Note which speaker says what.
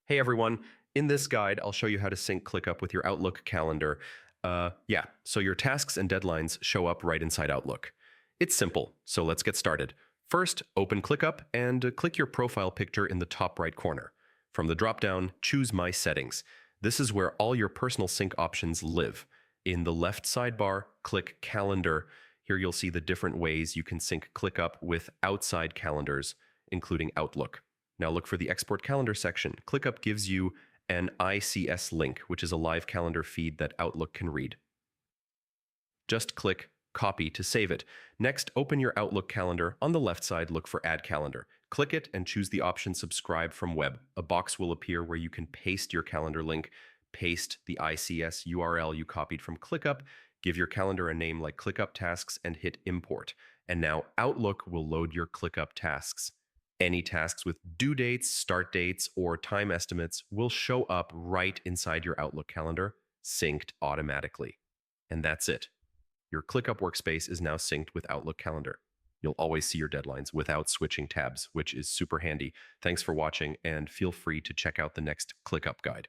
Speaker 1: Hey everyone, in this guide, I'll show you how to sync ClickUp with your Outlook calendar. So your tasks and deadlines show up right inside Outlook. It's simple, so let's get started. First, open ClickUp and click your profile picture in the top right corner. From the dropdown, choose My Settings. This is where all your personal sync options live. In the left sidebar, click Calendar. Here you'll see the different ways you can sync ClickUp with outside calendars, including Outlook. Now look for the Export Calendar section. ClickUp gives you an ICS link, which is a live calendar feed that Outlook can read. Just click Copy to save it. Next, open your Outlook calendar. On the left side, look for Add Calendar. Click it and choose the option Subscribe from Web. A box will appear where you can paste your calendar link, paste the ICS URL you copied from ClickUp, give your calendar a name like ClickUp Tasks, and hit Import. And now Outlook will load your ClickUp tasks. Any tasks with due dates, start dates, or time estimates will show up right inside your Outlook calendar, synced automatically. And that's it. Your ClickUp workspace is now synced with Outlook calendar. You'll always see your deadlines without switching tabs, which is super handy. Thanks for watching, and feel free to check out the next ClickUp guide.